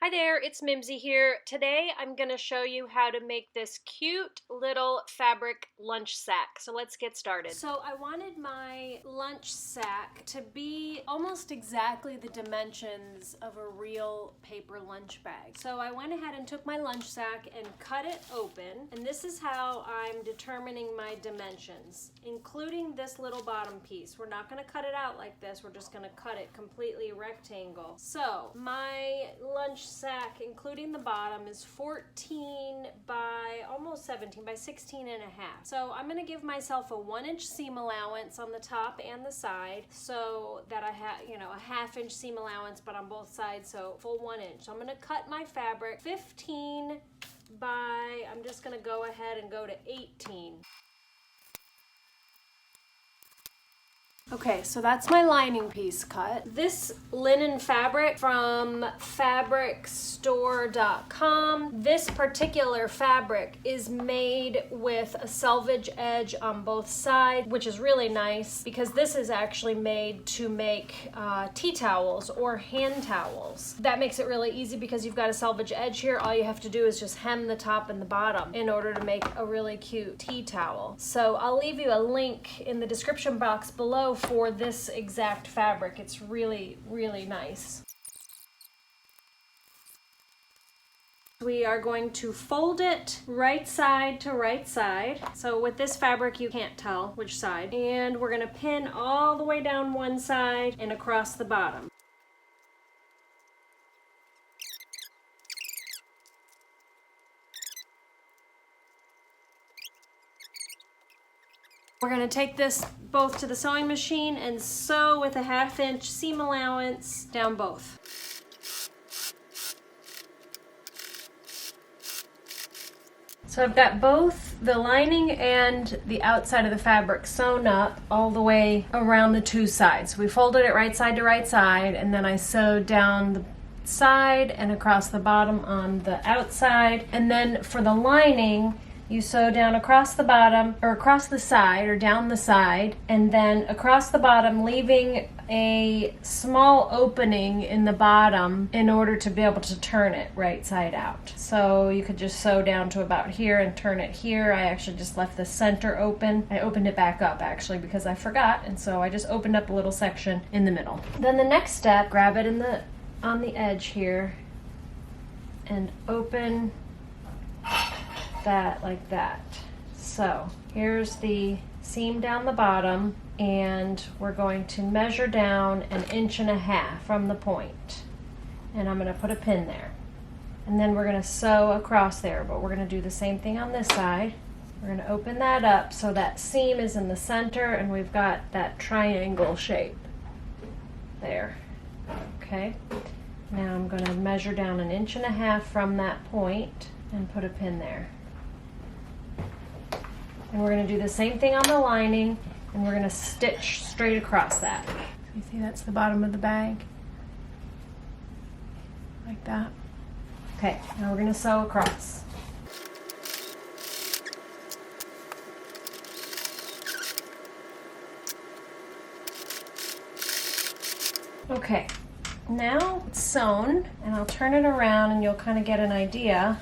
Hi there, it's Mimsy here. Today I'm going to show you how to make this cute little fabric lunch sack. So let's get started. So I wanted my lunch sack to be almost exactly the dimensions of a real paper lunch bag. So I went ahead and took my lunch sack and cut it open. And this is how I'm determining my dimensions, including this little bottom piece. We're not going to cut it out like this. We're just going to cut it completely rectangle. So my lunch sack, including the bottom, is 14 by almost 17 by 16 and a half. So I'm going to give myself a 1-inch seam allowance on the top and the side so that I have, a 1/2-inch seam allowance, but on both sides, so full 1 inch. So I'm going to cut my fabric 15 by, I'm just going to go ahead and go to 18. Okay, so that's my lining piece cut. This linen fabric from fabricstore.com. This particular fabric is made with a selvage edge on both sides, which is really nice because this is actually made to make tea towels or hand towels. That makes it really easy because you've got a selvage edge here. All you have to do is just hem the top and the bottom in order to make a really cute tea towel. So I'll leave you a link in the description box below for this exact fabric. It's really, really nice. We are going to fold it right side to right side. So with this fabric, you can't tell which side. And we're gonna pin all the way down one side and across the bottom. We're going to take this both to the sewing machine and sew with a 1/2-inch seam allowance down both. So I've got both the lining and the outside of the fabric sewn up all the way around the two sides. We folded it right side to right side, and then I sewed down the side and across the bottom on the outside. And then for the lining, you sew down across the bottom, or across the side, or down the side, and then across the bottom, leaving a small opening in the bottom in order to be able to turn it right side out. So you could just sew down to about here and turn it here. I actually just left the center open. I opened it back up actually because I forgot, and so I just opened up a little section in the middle. Then the next step, grab it on the edge here and open that like that. So here's the seam down the bottom, and we're going to measure down 1.5 inches from the point, and I'm going to put a pin there, and then we're going to sew across there. But we're going to do the same thing on this side. We're going to open that up so that seam is in the center and we've got that triangle shape there. Okay, now I'm going to measure down 1.5 inches from that point and put a pin there. And we're going to do the same thing on the lining, and we're going to stitch straight across that. You see that's the bottom of the bag? Like that. Okay, now we're going to sew across. Okay, now it's sewn, and I'll turn it around and you'll kind of get an idea.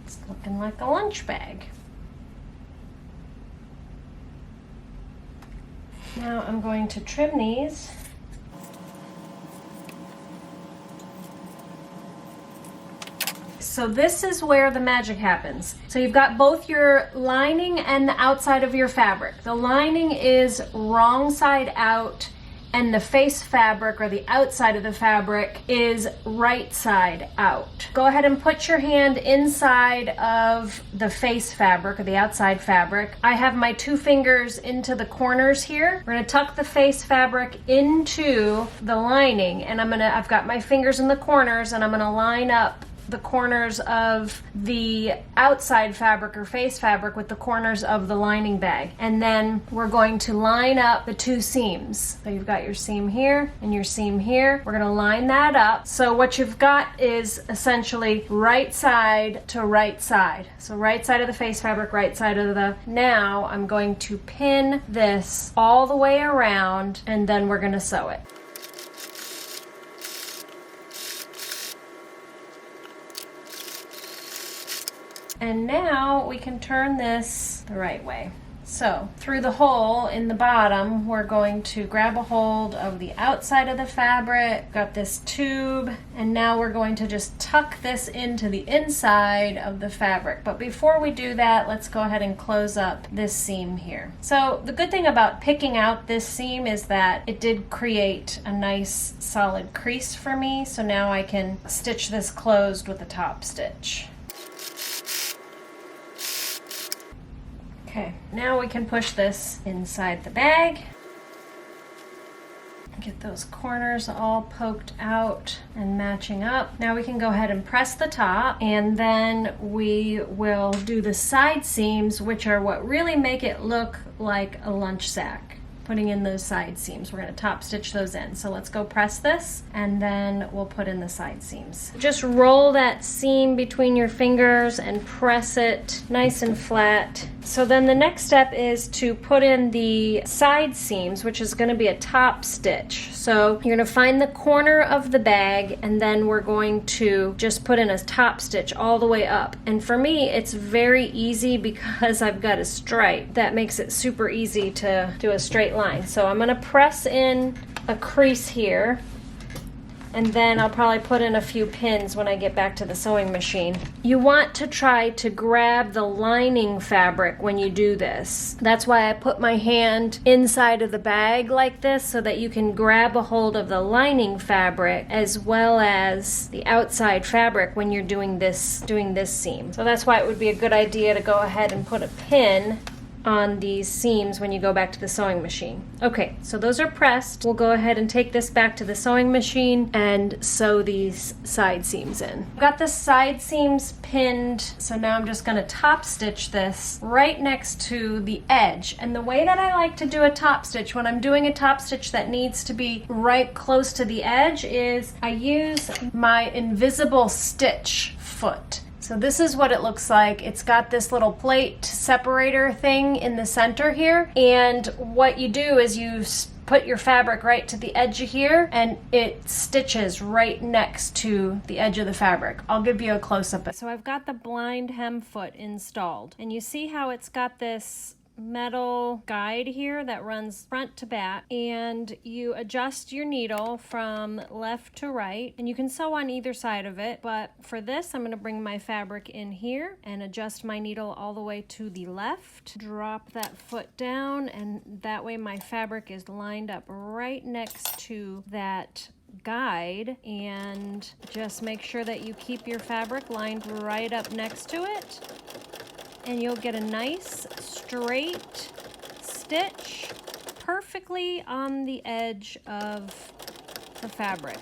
It's looking like a lunch bag. Now I'm going to trim these. So this is where the magic happens. So you've got both your lining and the outside of your fabric. The lining is wrong side out, and the face fabric, or the outside of the fabric, is right side out. Go ahead and put your hand inside of the face fabric, or the outside fabric. I have my 2 fingers into the corners here. We're gonna tuck the face fabric into the lining, and I've got my fingers in the corners, and I'm gonna line up the corners of the outside fabric or face fabric with the corners of the lining bag. And then we're going to line up the 2 seams. So you've got your seam here and your seam here. We're gonna line that up. So what you've got is essentially right side to right side. So right side of the face fabric, right side of the... Now I'm going to pin this all the way around, and then we're gonna sew it. And now we can turn this the right way. So through the hole in the bottom, we're going to grab a hold of the outside of the fabric, got this tube, and now we're going to just tuck this into the inside of the fabric. But before we do that, let's go ahead and close up this seam here. So the good thing about picking out this seam is that it did create a nice solid crease for me. So now I can stitch this closed with a top stitch. Okay, now we can push this inside the bag. Get those corners all poked out and matching up. Now we can go ahead and press the top, and then we will do the side seams, which are what really make it look like a lunch sack. Putting in those side seams. We're going to top stitch those in. So let's go press this, and then we'll put in the side seams. Just roll that seam between your fingers and press it nice and flat. So then the next step is to put in the side seams, which is going to be a top stitch. So you're going to find the corner of the bag, and then we're going to just put in a top stitch all the way up. And for me, it's very easy because I've got a stripe. That makes it super easy to do a straight line. So I'm going to press in a crease here, and then I'll probably put in a few pins when I get back to the sewing machine. You want to try to grab the lining fabric when you do this. That's why I put my hand inside of the bag like this, so that you can grab a hold of the lining fabric as well as the outside fabric when you're doing this seam. So that's why it would be a good idea to go ahead and put a pin on these seams when you go back to the sewing machine. Okay, so those are pressed. We'll go ahead and take this back to the sewing machine and sew these side seams in. I've got the side seams pinned, so now I'm just going to top stitch this right next to the edge. And the way that I like to do a top stitch, when I'm doing a top stitch that needs to be right close to the edge, is I use my invisible stitch foot. So this is what it looks like. It's got this little plate separator thing in the center here. And what you do is you put your fabric right to the edge of here, and it stitches right next to the edge of the fabric. I'll give you a close-up. So I've got the blind hem foot installed, and you see how it's got this metal guide here that runs front to back, and you adjust your needle from left to right, and you can sew on either side of it. But for this, I'm going to bring my fabric in here and adjust my needle all the way to the left, drop that foot down, and that way my fabric is lined up right next to that guide. And just make sure that you keep your fabric lined right up next to it, and you'll get a nice straight stitch perfectly on the edge of the fabric.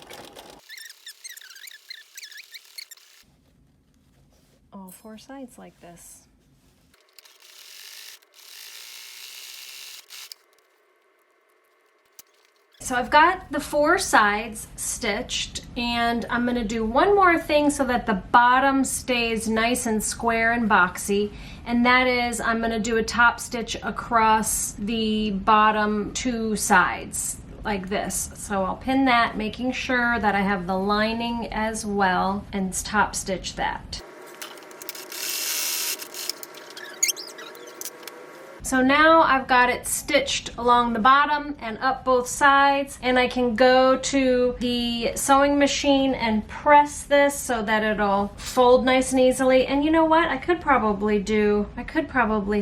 All four sides like this. So I've got the four sides stitched, and I'm going to do one more thing so that the bottom stays nice and square and boxy, and that is I'm going to do a top stitch across the bottom two sides like this. So I'll pin that, making sure that I have the lining as well, and top stitch that. So now I've got it stitched along the bottom and up both sides, and I can go to the sewing machine and press this so that it'll fold nice and easily. And you know what? I could probably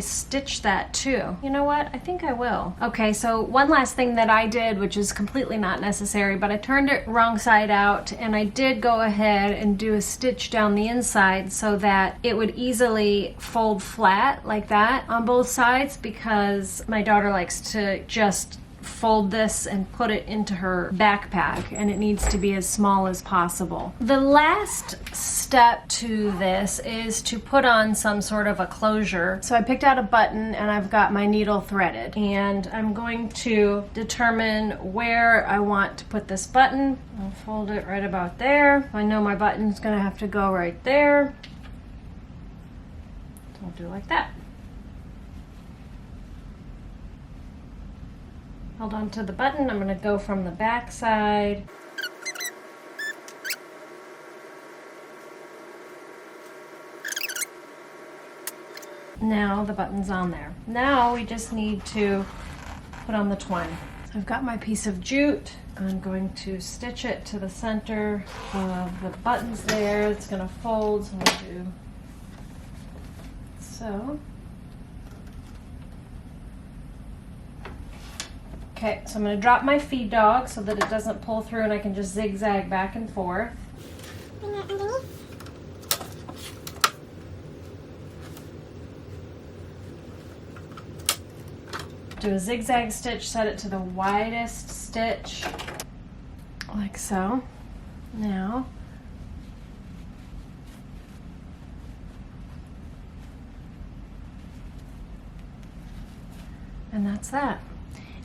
stitch that too. You know what? I think I will. Okay, so one last thing that I did, which is completely not necessary, but I turned it wrong side out, and I did go ahead and do a stitch down the inside so that it would easily fold flat like that on both sides, because my daughter likes to just fold this and put it into her backpack, and it needs to be as small as possible. The last step to this is to put on some sort of a closure. So I picked out a button, and I've got my needle threaded, and I'm going to determine where I want to put this button. I'll fold it right about there. I know my button's gonna have to go right there. So I'll do like that. Hold on to the button. I'm going to go from the back side. Now the button's on there. Now we just need to put on the twine. So I've got my piece of jute. I'm going to stitch it to the center of the buttons there. It's going to fold, so we'll do so. Okay, so I'm going to drop my feed dog so that it doesn't pull through and I can just zigzag back and forth. Bring it underneath. Do a zigzag stitch, set it to the widest stitch, like so. Now, and that's that.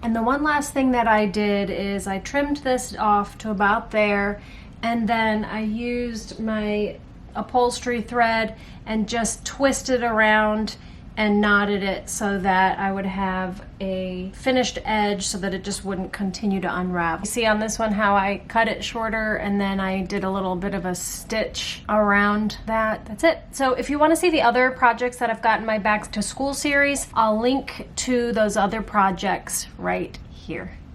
And the one last thing that I did is I trimmed this off to about there, and then I used my upholstery thread and just twisted around and knotted it so that I would have a finished edge so that it just wouldn't continue to unravel. You see on this one how I cut it shorter and then I did a little bit of a stitch around that. That's it. So if you want to see the other projects that I've got in my Back to School series, I'll link to those other projects right here.